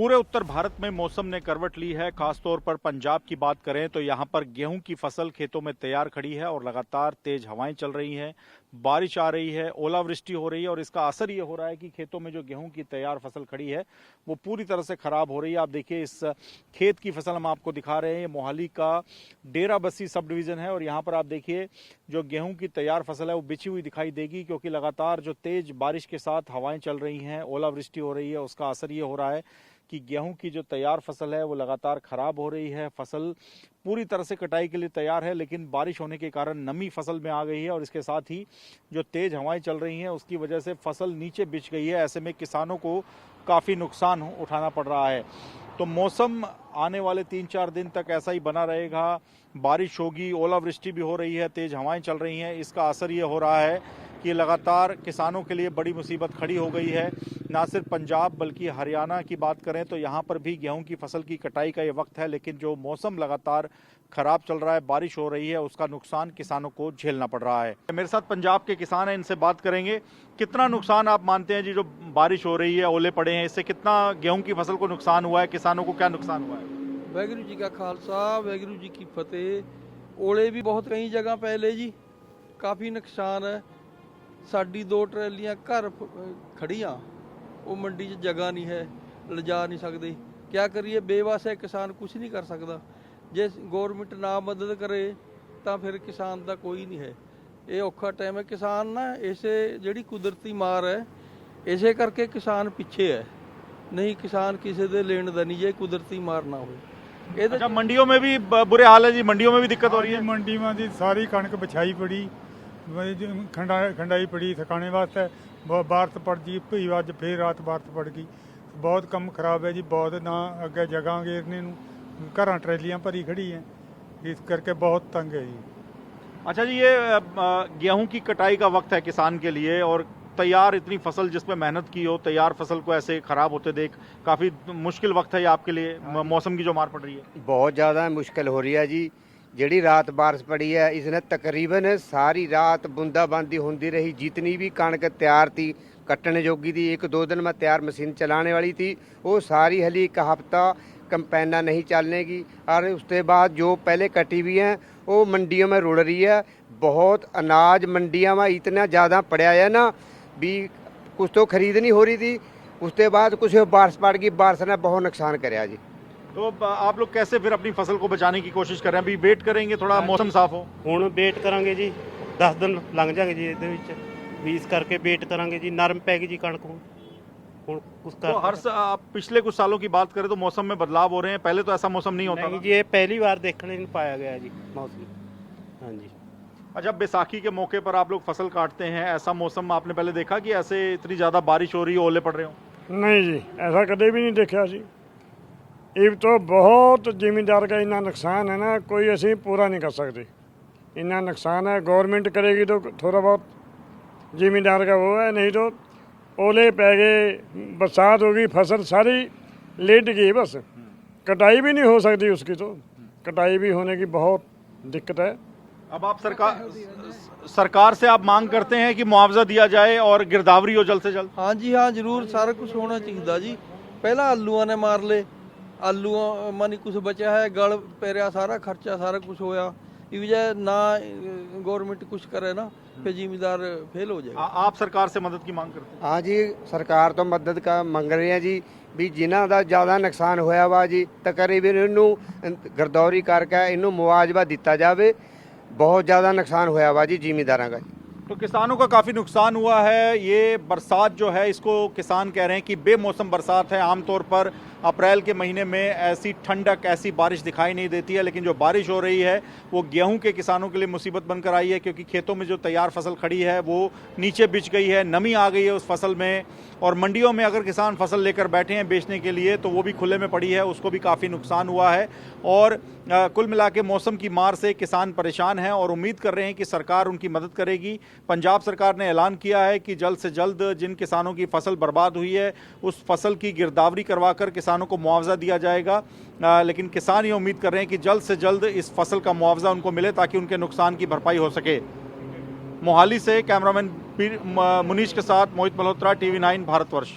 पूरे उत्तर भारत में मौसम ने करवट ली है। खासतौर पर पंजाब की बात करें तो यहाँ पर गेहूं की फसल खेतों में तैयार खड़ी है और लगातार तेज हवाएं चल रही हैं, बारिश आ रही है, ओलावृष्टि हो रही है और इसका असर ये हो रहा है कि खेतों में जो गेहूं की तैयार फसल खड़ी है वो पूरी तरह से खराब हो रही है। आप देखिए, इस खेत की फसल हम आपको दिखा रहे हैं। ये मोहाली का डेरा बस्सी सब डिवीजन है और यहाँ पर आप देखिए जो गेहूं की तैयार फसल है वो बिछी हुई दिखाई देगी, क्योंकि लगातार जो तेज बारिश के साथ हवाएं चल रही हैं, ओलावृष्टि हो रही है, उसका असर ये हो रहा है कि गेहूं की जो तैयार फसल है वो लगातार खराब हो रही है। फसल पूरी तरह से कटाई के लिए तैयार है, लेकिन बारिश होने के कारण नमी फसल में आ गई है और इसके साथ ही जो तेज हवाएं चल रही हैं उसकी वजह से फसल नीचे बिछ गई है। ऐसे में किसानों को काफ़ी नुकसान उठाना पड़ रहा है। तो मौसम आने वाले 3-4 दिन तक ऐसा ही बना रहेगा। बारिश होगी, ओलावृष्टि भी हो रही है, तेज हवाएं चल रही हैं। इसका असर ये हो रहा है कि लगातार किसानों के लिए बड़ी मुसीबत खड़ी हो गई है। ना सिर्फ पंजाब बल्कि हरियाणा की बात करें तो यहाँ पर भी गेहूं की फसल की कटाई का ये वक्त है, लेकिन जो मौसम लगातार खराब चल रहा है, बारिश हो रही है, उसका नुकसान किसानों को झेलना पड़ रहा है। मेरे साथ पंजाब के किसान हैं, इनसे बात करेंगे। कितना नुकसान आप मानते हैं जी, जो बारिश हो रही है, ओले पड़े हैं, इससे कितना गेहूं की फसल को नुकसान हुआ है, किसानों को क्या नुकसान हुआ है? वाहिगुरू जी का खालसा, वाहिगुरू जी की फतेह। ओले भी बहुत कई जगह पहले जी, काफ़ी नुकसान है। साडी 2 ट्रैलियां घर खड़ियां, वो मंडी 'ਚ जगह नहीं है, लिजा नहीं सकते। क्या करिए, बेवस है किसान, कुछ नहीं कर सकता। जे गौरमेंट ना मदद करे ਤਾਂ ਫਿਰ ਕਿਸਾਨ ਦਾ ਕੋਈ ਨਹੀਂ ਹੈ। ਇਹ ਔਖਾ ਟਾਈਮ ਹੈ। ਕਿਸਾਨ ਨਾ ਇਸੇ ਜਿਹੜੀ ਕੁਦਰਤੀ ਮਾਰ ਹੈ, ਇਸੇ ਕਰਕੇ ਕਿਸਾਨ ਪਿੱਛੇ ਹੈ। नहीं किसान किसी दे लेन दा नहीं, जे कुदरती मार ना हो। अच्छा, मंडियों में भी बुरे हाल है जी, मंडियों में भी दिक्कत हो रही है। मंडी में सारी कणक बिछाई पड़ी, खंडाई पड़ी ठिकाने वास्ते। बारिश पड़ गई, भई अज फिर रात बारिश पड़ गई, बहुत कम खराब है जी। बहुत ना अगे जगह घेरने नूं, घर ट्रैलियां भरी खड़ी हैं, इस करके बहुत तंग है जी। अच्छा जी, ये गेहूं की कटाई का वक्त है किसान के लिए, और तैयार इतनी फसल जिसमें मेहनत की हो, तैयार फसल को ऐसे खराब होते देख काफ़ी मुश्किल वक्त है ये आपके लिए। मौसम की जो मार पड़ रही है बहुत ज़्यादा मुश्किल हो रही है जी। ਜਿਹੜੀ रात बारिश पड़ी है, इसने तकरीबन सारी रात बूंदाबांदी होती रही। जितनी भी कणक तैयार थी, कटने जोगी थी, 1-2 दिन में तैयार मशीन चलाने वाली थी, वो सारी हली 1 हफ्ता कंपेना नहीं चलनेगी। और उसके बाद जो पहले कटी हुई हैं वो मंडियों में रुड़ रही है। बहुत अनाज मंडियों में इतना ज़्यादा पड़ा है ना, भी कुछ तो खरीद नहीं हो रही थी। उसके बाद कुछ बारिश पड़ गई, बारिश ने बहुत नुकसान कराया जी। तो आप लोग कैसे फिर अपनी फसल को बचाने की कोशिश कर रहे हैं? अभी वेट करेंगे थोड़ा मौसम साफ हो? ਹੁਣ ਵੇਟ ਕਰਾਂਗੇ ਜੀ, 10 ਦਿਨ ਲੰਘ ਜਾਣਗੇ ਜੀ ਇਹਦੇ ਵਿੱਚ, ਵੀ ਇਸ ਕਰਕੇ ਵੇਟ ਕਰਾਂਗੇ ਜੀ। ਨਰਮ ਪੈ ਗਈ ਜੀ ਕਣਕ ਹੁਣ ਕੁਛ तो आप पिछले कुछ सालों की बात करें तो मौसम में बदलाव हो रहे हैं, पहले तो ऐसा मौसम नहीं होता नहीं जी, ये पहली बार देखने नहीं पाया गया जी मौसम। हाँ जी। अच्छा, बैसाखी के मौके पर आप लोग फसल काटते हैं, ऐसा मौसम आपने पहले देखा कि ऐसे इतनी ज़्यादा बारिश हो रही है, ओले पड़ रहे हो? नहीं जी, ऐसा कदे भी नहीं देखा जी। ਇਹ तो बहुत ਜ਼ਿਮੀਂਦਾਰ का इन्ना नुकसान है ना, कोई ਅਸੀਂ पूरा नहीं कर सकते। इन्ना नुकसान है, गवर्नमेंट करेगी तो थोड़ा बहुत ਜ਼ਿਮੀਂਦਾਰ का वो है, नहीं तो ओले पै गए, बरसात हो गई, फसल सारी लेट गई, बस कटाई भी नहीं हो सकती उसकी। तो कटाई भी होने की बहुत दिक्कत है। अब आप सरकार से आप मांग करते हैं कि मुआवजा दिया जाए और गिरदावरी हो जल्द से जल्द? हाँ जी हाँ, जरूर सारा कुछ होना चाहिए जी। पहला आलूआ ने मार ले, आलूआ मानी कुछ बचा है, गल पेरिया सारा खर्चा, सारा कुछ होया। ये वजह ना गवर्नमेंट कुछ करे ना, फिर जिम्मेदार फेल हो जाएगा। आप सरकार से मदद की मांग करते हैं? हाँ जी, सरकार तो मदद का मंग रहे हैं जी, भी जिन्हों का ज़्यादा नुकसान होया वा जी, तकरीबन इनू गिरदौरी करके इनू मुआवजा दिता जाए। बहुत ज़्यादा नुकसान होया वा जी जिमींदारों का। तो किसानों का काफ़ी नुकसान हुआ है। ये बरसात जो है, इसको किसान कह रहे हैं कि बेमौसम बरसात है। आमतौर पर अप्रैल के महीने में ऐसी ठंडक, ऐसी बारिश दिखाई नहीं देती है, लेकिन जो बारिश हो रही है वो गेहूं के किसानों के लिए मुसीबत बनकर आई है, क्योंकि खेतों में जो तैयार फसल खड़ी है वो नीचे बिछ गई है, नमी आ गई है उस फसल में। और मंडियों में अगर किसान फसल लेकर बैठे हैं बेचने के लिए तो वो भी खुले में पड़ी है, उसको भी काफ़ी नुकसान हुआ है। और कुल मिला के मौसम की मार से किसान परेशान हैं और उम्मीद कर रहे हैं कि सरकार उनकी मदद करेगी। पंजाब सरकार ने ऐलान किया है कि जल्द से जल्द जिन किसानों की फसल बर्बाद हुई है उस फसल की गिरदावरी करवाकर किसानों को मुआवजा दिया जाएगा। लेकिन किसान ये उम्मीद कर रहे हैं कि जल्द से जल्द इस फसल का मुआवजा उनको मिले ताकि उनके नुकसान की भरपाई हो सके। मोहाली से कैमरामैन मुनीश के साथ मोहित मल्होत्रा, TV9 भारतवर्ष।